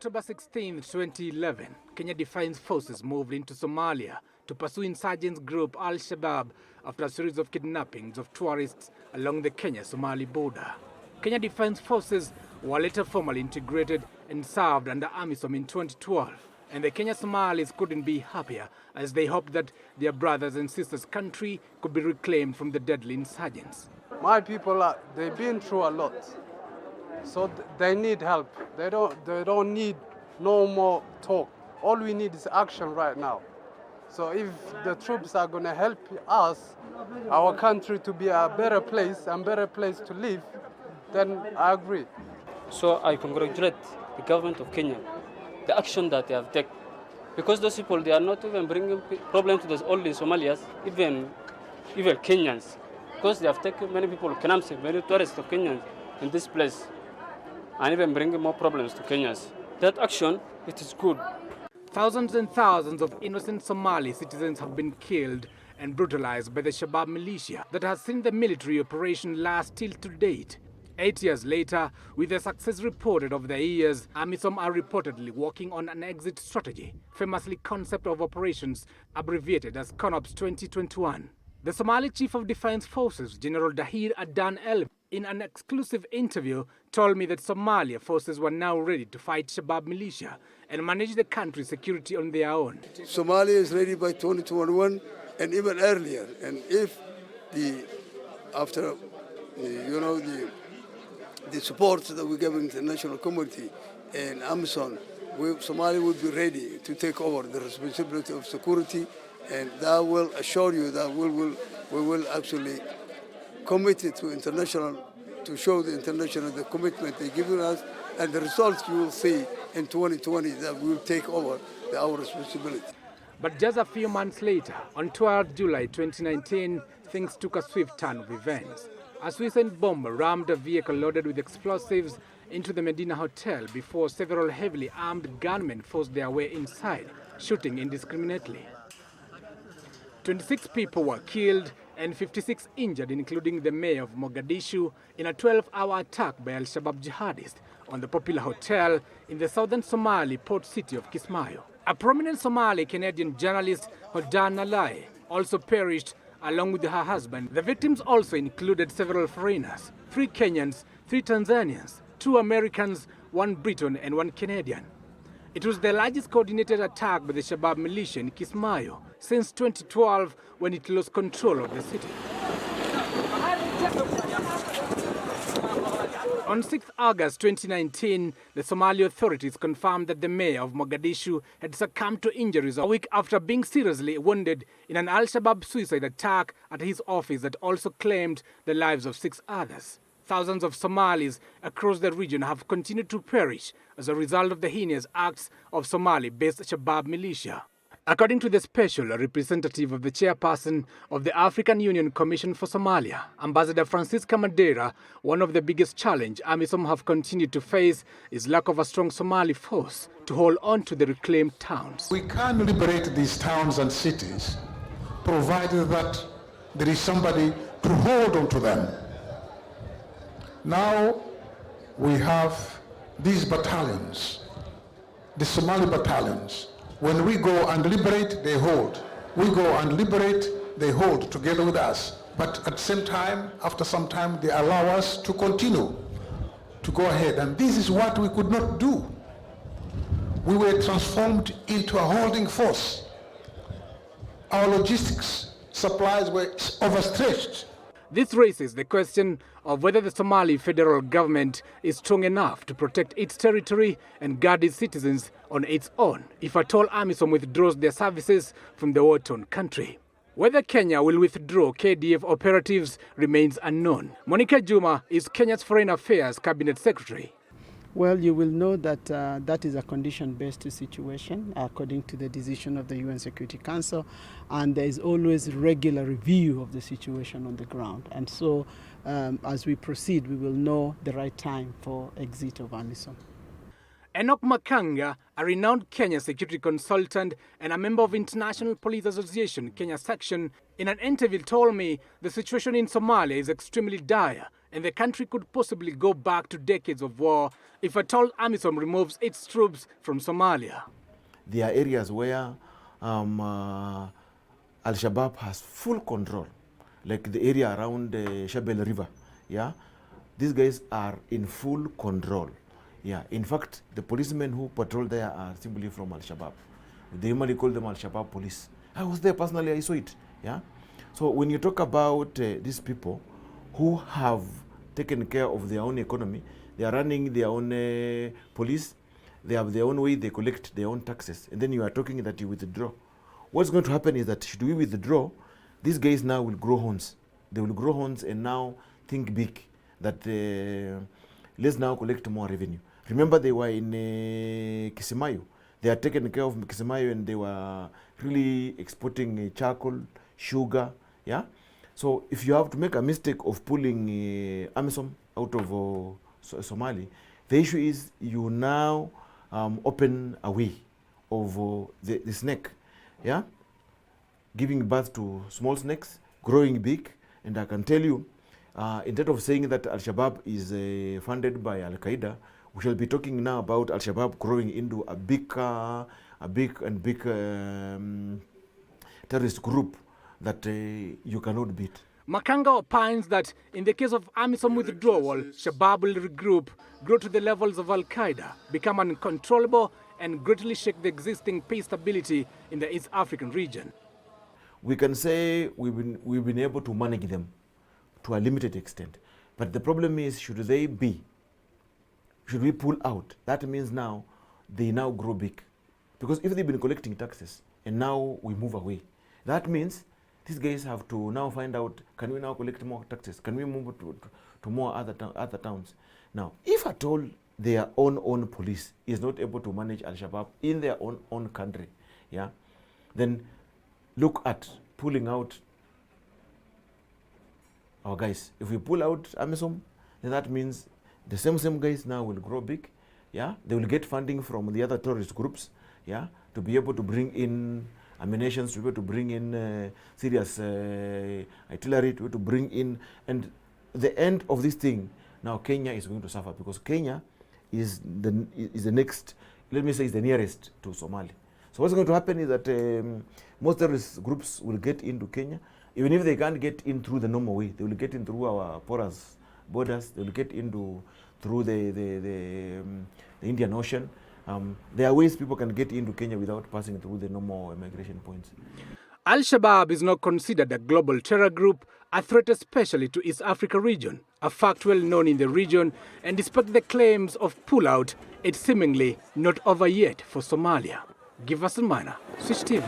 October 16, 2011, Kenya Defence Forces moved into Somalia to pursue insurgents group Al-Shaabab after a series of kidnappings of tourists along the Kenya-Somali border. Kenya Defence Forces were later formally integrated and served under AMISOM in 2012, and the Kenya Somalis couldn't be happier as they hoped that their brothers and sisters' country could be reclaimed from the deadly insurgents. My people, they've been through a lot, so they need help. They don't need no more talk. All we need is action right now. So if the troops are going to help us, our country to be a better place and better place to live, then I agree. So I congratulate the government of Kenya, the action that they have taken. Because those people, they are not even bringing problems to all the Somalians, even Kenyans. Because they have taken many people, many tourists of Kenyans in this place, and even bringing more problems to Kenyans. That action, it is good. Thousands and thousands of innocent Somali citizens have been killed and brutalized by the Shaabab militia that has seen the military operation last till to date. 8 years later, with the success reported over the years, AMISOM are reportedly working on an exit strategy, famously concept of operations abbreviated as CONOPS 2021. The Somali Chief of Defence Forces, General Dahir Adan El, in an exclusive interview, told me that Somalia forces were now ready to fight Shaabab militia and manage the country's security on their own. Somalia is ready by 2021 and even earlier. And if after the support that we give the international community and AMISOM, Somalia will be ready to take over the responsibility of security, and that will assure you that we will actually commit it to international, to show the international the commitment they're giving us, and the results you will see in 2020 that we will take over our responsibility. But just a few months later, on 12 July 2019, things took a swift turn of events. A suicide bomber rammed a vehicle loaded with explosives into the Medina Hotel before several heavily armed gunmen forced their way inside, shooting indiscriminately. 26 people were killed and 56 injured, including the mayor of Mogadishu, in a 12-hour attack by Al-Shaabab jihadists on the popular hotel in the southern Somali port city of Kismayo. A prominent Somali-Canadian journalist, Hodan Nalai, also perished along with her husband. The victims also included several foreigners, 3 Kenyans, 3 Tanzanians, 2 Americans, 1 Briton and 1 Canadian. It was the largest coordinated attack by the Shaabab militia in Kismayo since 2012, when it lost control of the city. On 6 August 2019, the Somali authorities confirmed that the mayor of Mogadishu had succumbed to injuries a week after being seriously wounded in an Al-Shaabab suicide attack at his office that also claimed the lives of 6 others. Thousands of Somalis across the region have continued to perish as a result of the heinous acts of Somali-based Shaabab militia. According to the special representative of the chairperson of the African Union Commission for Somalia, Ambassador Francisca Madeira, one of the biggest challenges AMISOM have continued to face is lack of a strong Somali force to hold on to the reclaimed towns. We can liberate these towns and cities, provided that there is somebody to hold on to them. Now we have these battalions, the Somali battalions. When we go and liberate, they hold. We go and liberate, they hold together with us. But at the same time, after some time, they allow us to continue, to go ahead. And this is what we could not do. We were transformed into a holding force. Our logistics supplies were overstretched. This raises the question of whether the Somali federal government is strong enough to protect its territory and guard its citizens on its own, if at all AMISOM withdraws their services from the war-torn country. Whether Kenya will withdraw KDF operatives remains unknown. Monica Juma is Kenya's Foreign Affairs Cabinet Secretary. Well, you will know that that is a condition-based situation according to the decision of the UN Security Council, and there is always regular review of the situation on the ground. And so as we proceed, we will know the right time for exit of AMISOM. Enoch Makanga, a renowned Kenya security consultant and a member of International Police Association Kenya section, in an interview told me the situation in Somalia is extremely dire and the country could possibly go back to decades of war if at all AMISOM removes its troops from Somalia. There are areas where Al-Shaabab has full control, like the area around the Shabelle River. Yeah, these guys are in full control. Yeah, in fact, the policemen who patrol there are simply from Al-Shaabab. They normally call them Al-Shaabab police. I was there personally, I saw it. Yeah, so when you talk about these people who have taken care of their own economy, they are running their own police, they have their own way, they collect their own taxes, and then you are talking that you withdraw. What's going to happen is that should we withdraw, these guys now will grow horns. They will grow horns and now think big, that let's now collect more revenue. Remember, they were in Kismayo. They had taken care of Kismayo and they were really exporting charcoal, sugar. Yeah. So if you have to make a mistake of pulling AMISOM out of Somalia, the issue is you now open a way of the snake. Yeah, giving birth to small snakes, growing big, and I can tell you, instead of saying that Al-Shaabab is funded by Al-Qaeda, we shall be talking now about Al-Shaabab growing into a big terrorist group that you cannot beat. Makanga opines that in the case of AMISOM withdrawal, Shabaab will regroup, grow to the levels of Al-Qaeda, become uncontrollable, and greatly shake the existing peace stability in the East African region. We can say we've been able to manage them to a limited extent. But the problem is, should we pull out? That means now they now grow big. Because if they've been collecting taxes and now we move away, that means these guys have to now find out, can we now collect more taxes? Can we move to more other towns? Now, if at all their own police is not able to manage Al-Shaabab in their own country, yeah, then look at pulling out our guys. If we pull out AMISOM, then that means the same guys now will grow big. Yeah, they will get funding from the other terrorist groups. Yeah, to be able to bring in ammunition, to be able to bring in serious artillery, to be able to bring in, and the end of this thing, now Kenya is going to suffer because Kenya is the next, let me say, is the nearest to Somalia. So what's going to happen is that most terrorist groups will get into Kenya. Even if they can't get in through the normal way, they will get in through our porous borders. They will get into through the Indian Ocean. There are ways people can get into Kenya without passing through the normal immigration points. Al-Shabaab is now considered a global terror group, a threat especially to East Africa region, a fact well known in the region, and despite the claims of pullout, it's seemingly not over yet for Somalia. Giverson Maina, Switch TV.